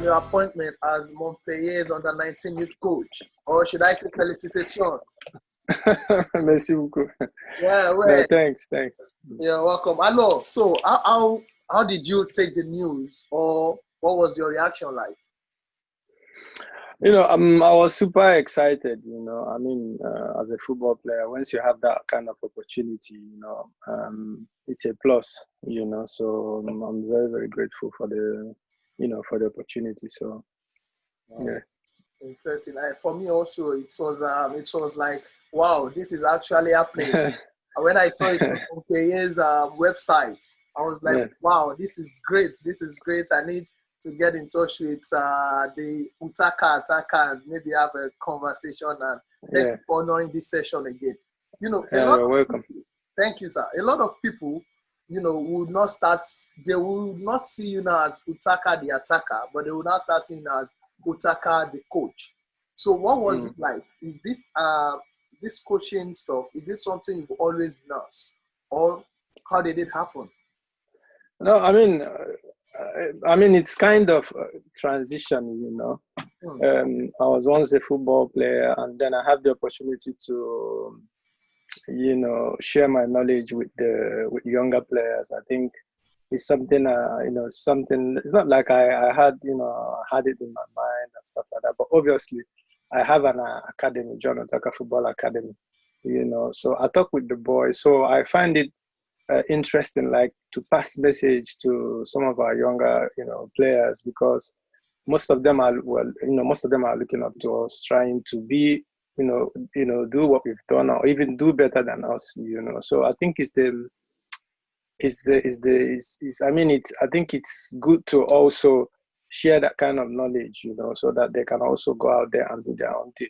on your appointment as Montpellier's under-19 youth coach, or should I say felicitation? Merci beaucoup. Yeah, well, No, thanks. you're welcome. I know. So, how did you take the news, or what was your reaction like? I was super excited. As a football player, once you have that kind of opportunity, it's a plus. So I'm very, very grateful for the opportunity. So, yeah. Interesting. For me also, it was like, wow, this is actually happening. And when I saw it on Montpellier's website, I was like, Yeah. wow, this is great. This is great. I need to get in touch with the Utaka attacker and maybe have a conversation. And thank you for honoring this session again. You're welcome. Thank you, sir. A lot of people, would not start. They will not see you now as Utaka the attacker, but they will now start seeing you as Utaka the coach. So what was it like? Is this coaching stuff, is it something you've always done, or how did it happen? No, I mean it's kind of transition. I was once a football player, and then I have the opportunity to share my knowledge with younger players. I think it's something something. It's not like I had had it in my mind and stuff like that, but obviously I have an academy, John Utaka Football Academy, so I talk with the boys. So I find it interesting, like, to pass message to some of our younger, players, because most of them are looking up to us, trying to be, do what we've done or even do better than us, So I think I think it's good to also share that kind of knowledge, so that they can also go out there and do their own thing,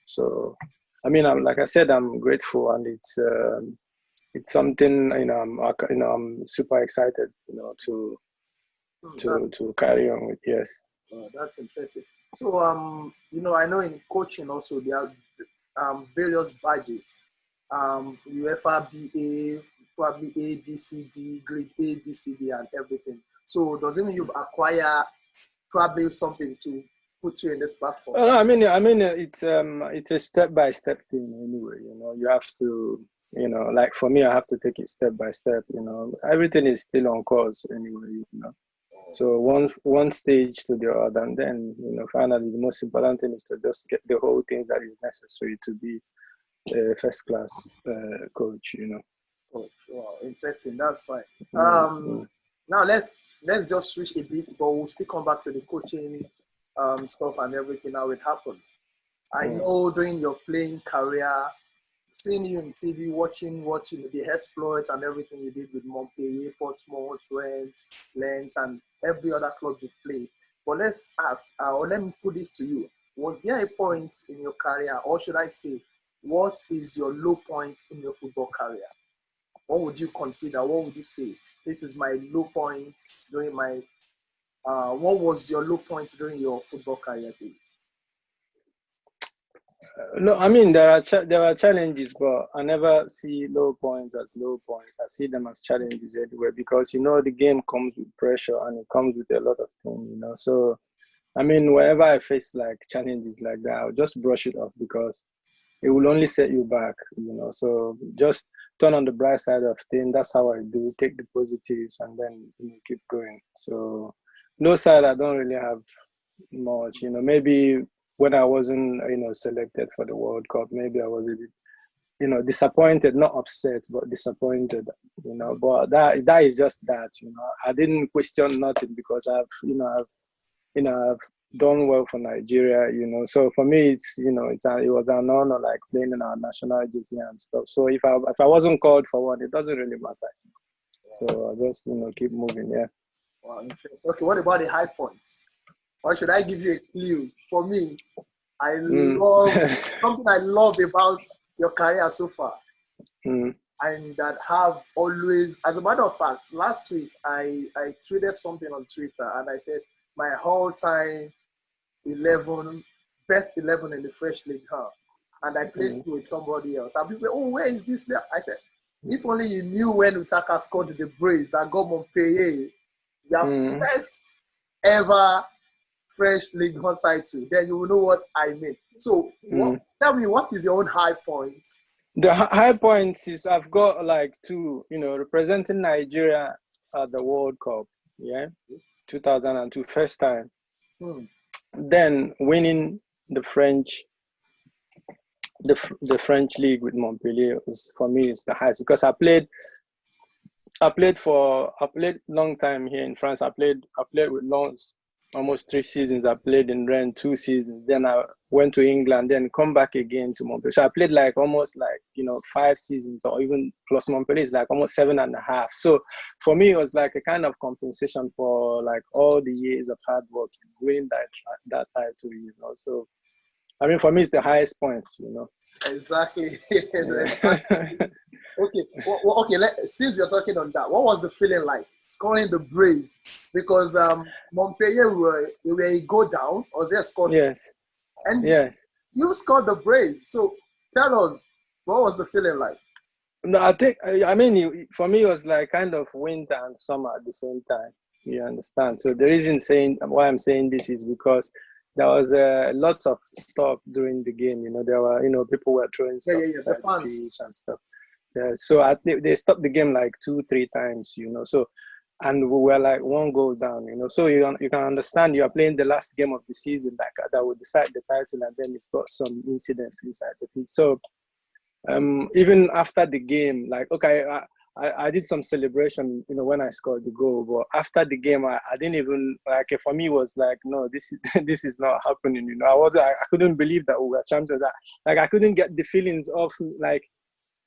So, like I said, I'm grateful, and it's something, I'm super excited, to carry on with. Yes. Oh, that's interesting. So, I know in coaching also there are various badges. UEFA BA, probably A, B, C, D, grade A, B, C, D, and everything. So, does it mean you've acquired probably something to put you in this platform? It's a step-by-step thing anyway. You have to, like for me, I have to take it step by step. Everything is still on course anyway. So one stage to the other, and then finally the most important thing is to just get the whole thing that is necessary to be a first class coach. Oh, wow, interesting. That's fine. Now let's just switch a bit, but we'll still come back to the coaching stuff and everything, how it happens. I know during your playing career, seeing you on TV, watching the exploits and everything you did with Montpellier, Portsmouth, Lens, and every other club you played. But let's ask, or let me put this to you: was there a point in your career, or should I say, what is your low point in your football career? What would you consider? What would you say? This is my low point during my. What was your low point during your football career days? No, there are challenges, but I never see low points as low points. I see them as challenges anyway, because the game comes with pressure and it comes with a lot of things. So, whenever I face like challenges like that, I'll just brush it off, because it will only set you back. So just turn on the bright side of things. That's how I do. Take the positives and then keep going. So, no side I don't really have much. Maybe when I wasn't, selected for the World Cup, maybe I was a bit, disappointed, not upset, but disappointed, but that is just that, I didn't question nothing, because I've done well for Nigeria, so for me, it was an honor, like playing in our national jersey and stuff. So if I wasn't called for one, it doesn't really matter. So I just, keep moving, yeah. Wow, interesting. Okay, what about the high points? Or should I give you a clue? For me, I love something I love about your career so far, and that have always, as a matter of fact, last week I tweeted something on Twitter, and I said my all-time 11, best 11 in the Fresh League, and I placed it with somebody else. And people say, oh, where is this player? I said, if only you knew when Utaka scored the brace that got Montpellier, their best ever French League One title, then you will know what I mean. So, tell me, what is your own high point? The high points is I've got like two, representing Nigeria at the World Cup, 2002, first time. Then winning the French league with Montpellier was, for me, is the highest, because I played long time here in France. I played with Lens almost 3 seasons. I played in Rennes 2 seasons. Then I went to England, then come back again to Montpellier. So I played like almost like 5 seasons, or even plus Montpellier is like almost 7.5. So for me, it was like a kind of compensation for like all the years of hard work and winning that title. So I mean, for me, it's the highest point. Exactly. Okay. Okay. Since you're talking on that, what was the feeling like scoring the brace? Because Montpellier were a go down, or they scored. Yes. And yes. You scored the brace. So tell us, what was the feeling like? No, for me, it was like kind of winter and summer at the same time. You understand? So the reason why I'm saying this is because there was lots of stuff during the game. There were, people were throwing stuff inside the pitch and stuff. Yeah, so they stopped the game like 2-3 times. So, and we were like 1 goal down. So you can understand, you are playing the last game of the season that will decide the title, and then you've got some incidents inside the pitch. So, even after the game, like, okay, I did some celebration, when I scored the goal. But after the game, I didn't even, like, for me, it was like, no, this is not happening. I couldn't believe that we were champions. Like, I couldn't get the feelings of like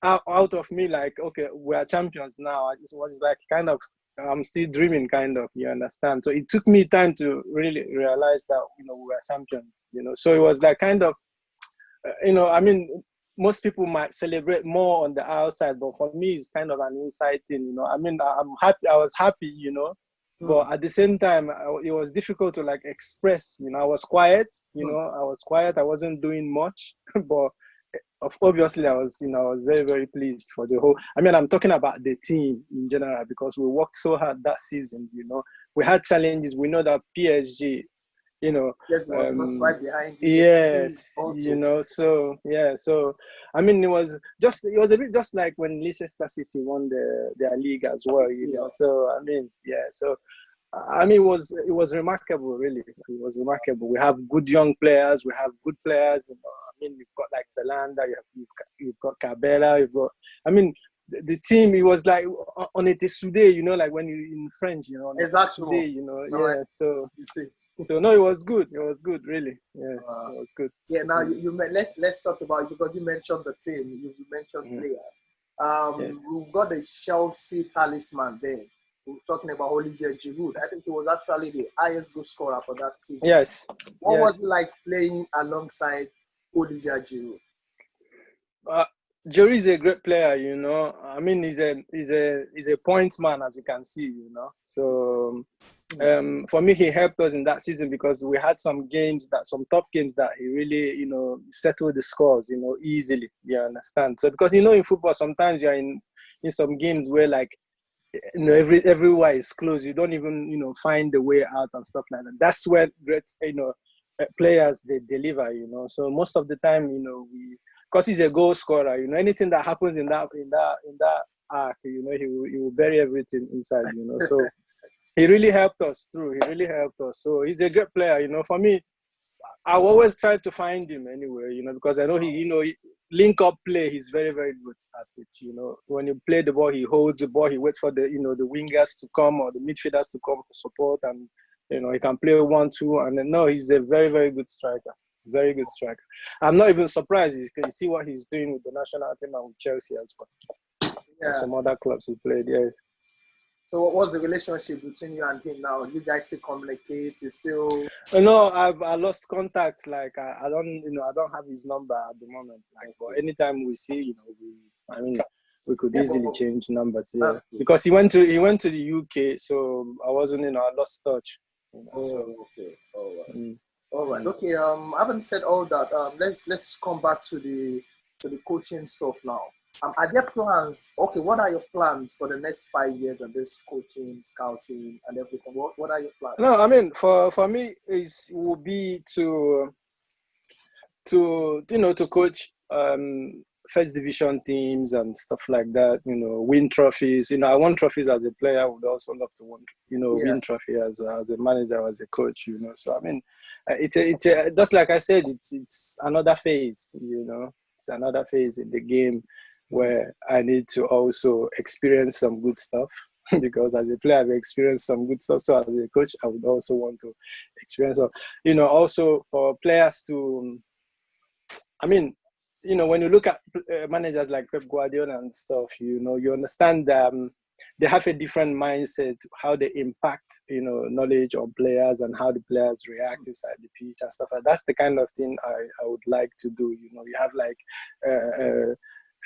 out of me, like, okay, we are champions now. It was like kind of, I'm still dreaming, kind of. You understand? So it took me time to really realize that we were champions. So it was like kind of, I mean, most people might celebrate more on the outside, but for me, it's kind of an inside thing. I mean, I'm happy. I was happy, but at the same time, it was difficult to like express. I was quiet. I wasn't doing much, but obviously, I was very, very pleased for the whole. I mean, I'm talking about the team in general, because we worked so hard that season. We had challenges. We know that PSG. Was right behind you. Yes, so yeah, so I mean, it was a bit just like when Leicester City won their league as well, So I mean, yeah, so I mean, it was remarkable, really. It was remarkable. We have good young players. We have good players. I mean, you've got like Belanda. You've got Cabela. You've got. I mean, the team. It was like on a soudé, like when you in French, exactly. Yeah. So you see. So no, it was good. It was good, really. Yes, it was good. Yeah. Now let's talk about, because you mentioned the team. You mentioned players. Yes. We've got the Chelsea talisman there. We're talking about Olivier Giroud. I think he was actually the highest goal scorer for that season. Yes. What was it like playing alongside Olivier Giroud? Giroud is a great player, I mean, he's a point man, as you can see, So for me, he helped us in that season, because we had some top games that he really, settled the scores, easily. You understand? So because in football, sometimes you're in some games where like, everywhere is closed. You don't even, find the way out and stuff like that. That's where great, players, they deliver, So most of the time, because he's a goal scorer, anything that happens in that arc, he will bury everything inside, So he really helped us through. He really helped us. So he's a great player, For me, I always try to find him anyway, because I know he link up play, he's very, very good at it. When you play the ball, he holds the ball, he waits for the the wingers to come or the midfielders to come to support, and he can play 1-2. And then, no, he's a very, very good striker. Very good striker. I'm not even surprised. You can see what he's doing with the national team and with Chelsea as well. Yeah. And some other clubs he played, yes. So what was the relationship between you and him now? You guys still communicate? You still? No, I lost contact. Like I don't have his number at the moment. Like, but anytime we see, we could easily change numbers. Yeah, because he went to the UK, so I wasn't, I lost touch. So. Okay. All right. All right. Okay. I haven't said all that. Let's come back to the coaching stuff now. Are there plans? Okay, what are your plans for the next 5 years of this coaching, scouting, and everything? What are your plans? No, I mean, for me, it will be to coach first division teams and stuff like that. Win trophies. I won trophies as a player. I would also love to Yeah. win trophy as a manager, as a coach. So I mean, it's just like I said, it's another phase. It's another phase in the game where I need to also experience some good stuff. Because as a player, I've experienced some good stuff. So as a coach, I would also want to experience. Also for players to, I mean, when you look at managers like Pep Guardiola and stuff, you understand they have a different mindset, how they impact, knowledge on players and how the players react inside the pitch and stuff. That's the kind of thing I would like to do. You have like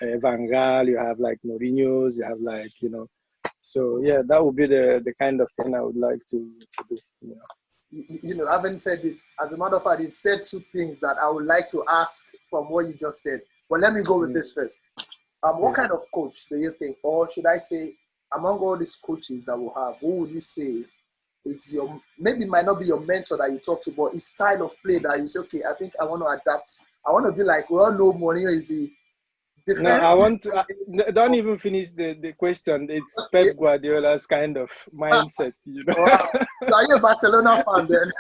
Van Gaal, you have like Mourinho's, you have like, so yeah, that would be the kind of thing I would like to do. I haven't said it. As a matter of fact, you've said two things that I would like to ask from what you just said. But let me go with this first. What kind of coach do you think, or should I say, among all these coaches that we have, who would you say it's maybe it might not be your mentor that you talk to, but his style of play that you say, okay, I think I want to adapt. I want to be like, well, no, Mourinho is the defense. No, I want to. Don't even finish the question. It's Pep Guardiola's kind of mindset, Wow. So are you a Barcelona fan then?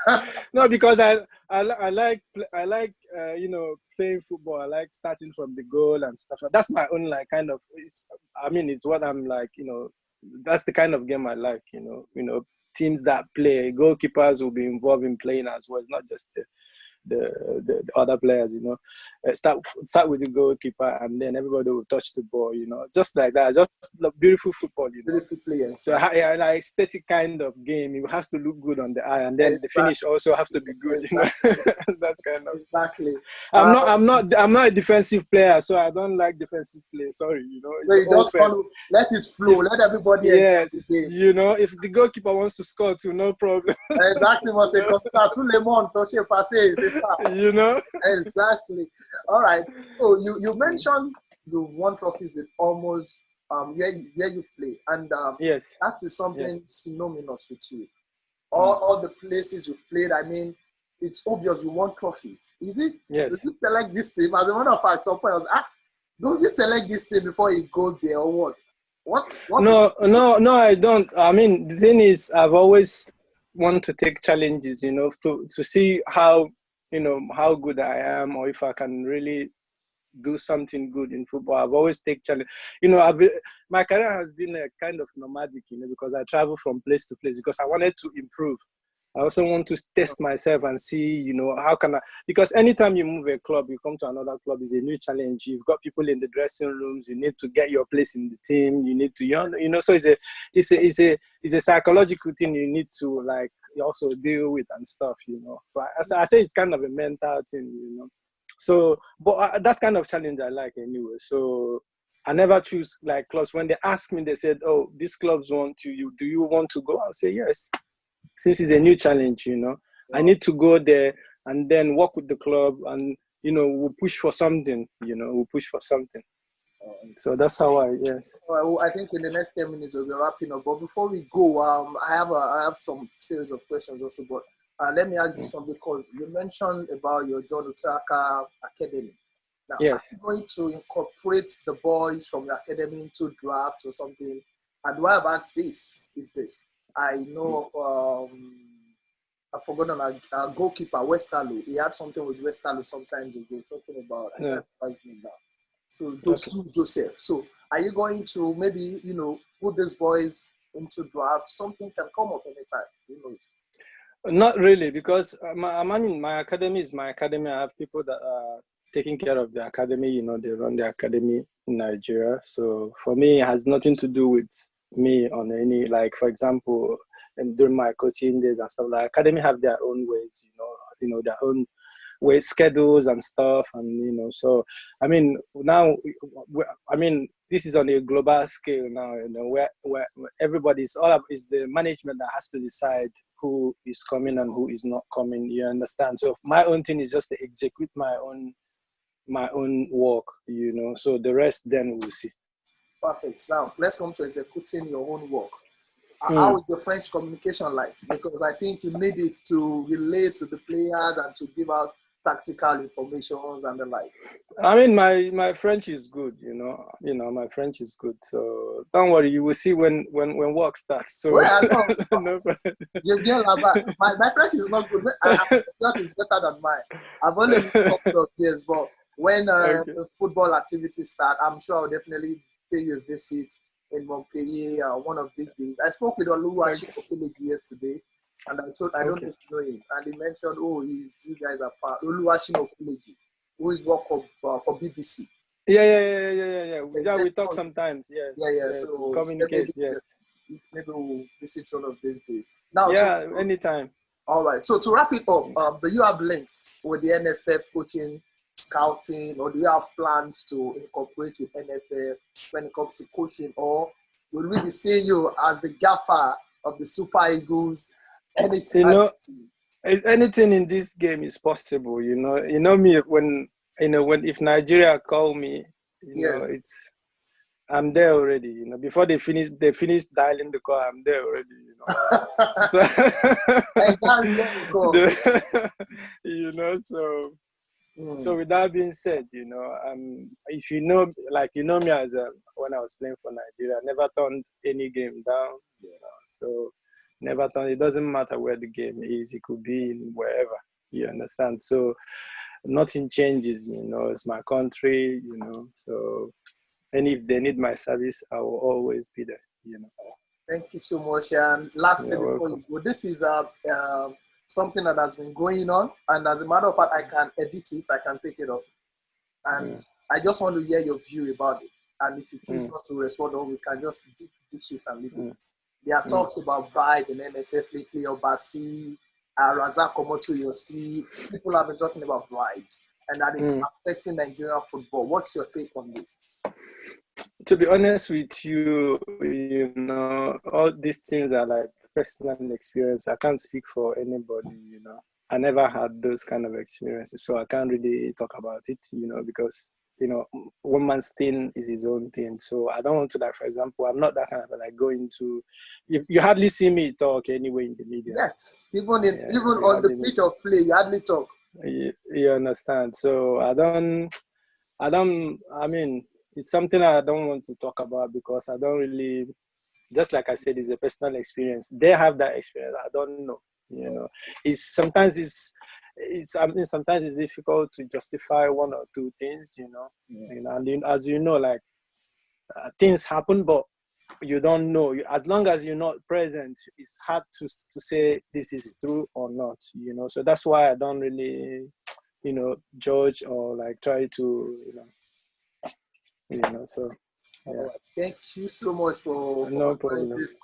No, because I like playing football. I like starting from the goal and stuff. That's my own kind of. It's what I'm like. That's the kind of game I like. Teams that play, goalkeepers will be involved in playing as well. It's not just the other players, start with the goalkeeper and then everybody will touch the ball, just like that. Just beautiful football, Beautiful players. So like aesthetic kind of game. It has to look good on the eye, and then the finish also has to be good. That's kind of exactly. I'm not a defensive player, so I don't like defensive play. Sorry, So you just let it flow, let everybody. Yes, if the goalkeeper wants to score too, no problem. Exactly, must say tout le monde touche passer, c'est ça. Exactly. All right. So you mentioned you've won trophies with almost where you've played, and yes, that is something synonymous with you. All the places you've played, I mean, it's obvious you won trophies. Is it? Yes. Does he select this team? As a matter of fact, some players does he select this team before he goes there or what? No, I don't. I mean, the thing is, I've always wanted to take challenges, to see how, how good I am, or if I can really do something good in football. I've always taken challenge. My career has been a kind of nomadic, because I travel from place to place because I wanted to improve. I also want to test myself and see, how can I, because anytime you move a club, you come to another club, is a new challenge. You've got people in the dressing rooms, you need to get your place in the team, you need to, so it's a psychological thing you need to also deal with and stuff, But I say it's kind of a mental thing, So, but that's kind of challenge I like anyway. So I never choose clubs. When they ask me, they said, "Oh, these clubs want you. Do you want to go?" I'll say yes. Since it's a new challenge, I need to go there and then work with the club, and we'll push for something. We'll push for something. So that's how yes. Well, I think in the next 10 minutes we'll be wrapping up. But before we go, I have some series of questions also. But let me ask you something. Because you mentioned about your Chukwudi Utaka Academy. Now, yes. Are you going to incorporate the boys from your academy into draft or something? And why I've asked this is this. I know I've forgotten our goalkeeper, Westerlo. He had something with Westerlo sometimes ago, talking about, I can't remember his name now. So Joseph. So are you going to maybe, put these boys into draft? Something can come up anytime, Not really, because my academy is my academy. I have people that are taking care of the academy. They run the academy in Nigeria. So for me, it has nothing to do with me on any, for example, during my coaching days and stuff. Academy have their own ways, their own way schedules and stuff, and So I mean, now, this is on a global scale now. Where everybody's all up is the management that has to decide who is coming and who is not coming. You understand? So my own thing is just to execute my own my own work, you know. So the rest then we'll see. Perfect. Now let's come to executing your own work. How is your French communication like? Because I think you need it to relate with the players and to give out tactical informations and the like. I mean, my French is good, you know. My French is good. So don't worry, you will see when work starts. So Well, I know. no problem. My French is not good. Yours is better than mine. I've only been a couple of years, but when the football activities start, I'm sure I'll definitely pay you a visit in Montpellier one of these days. I spoke with Oluwaseun yesterday, and I don't know if you know him, and he mentioned, you guys are part Oluwaseun, who is work for BBC. Yeah. We talk sometimes. Yes. Yes. So we communicate. Maybe we'll visit one of these days. Now, anytime. All right. So to wrap it up, do you have links with the NFF coaching, scouting, or do you have plans to incorporate with NFF when it comes to coaching, or will we be seeing you as the gaffer of the Super Eagles? Anything in this game is possible. You know me when if Nigeria call me, I'm there already. You know, before they finish dialing the call, I'm there already. You know, so with that being said, if you know me as when I was playing for Nigeria, I never turned any game down. So never turned. It doesn't matter where the game is. It could be in wherever. You understand? So nothing changes. It's my country. So. And if they need my service, I will always be there. Thank you so much. And lastly, before you go, this is something that has been going on, and as a matter of fact, I can edit it. I can take it off, and I just want to hear your view about it. And if you choose not to respond, or we can just dish it and leave it. There are talks about bribe in NFF lately, Obasi, Razak Omoto Yossi. People have been talking about bribes, and that it's affecting Nigerian football. What's your take on this? To be honest with you, all these things are like personal experience. I can't speak for anybody, I never had those kind of experiences, so I can't really talk about it, because, one man's thing is his own thing. So I don't want to, for example, I'm not that kind of going to, you hardly see me talk anyway in the media. Yes, even on the pitch of play, you hardly talk. You understand? So I mean, it's something I don't want to talk about because I don't really, just like I said, it's a personal experience. They have that experience. I don't know, sometimes it's difficult to justify one or two things, and as you know, things happen, but you don't know. As long as you're not present, it's hard to say this is true or not, so that's why I don't really, judge or try to, so yeah. Thank you so much for no problem. This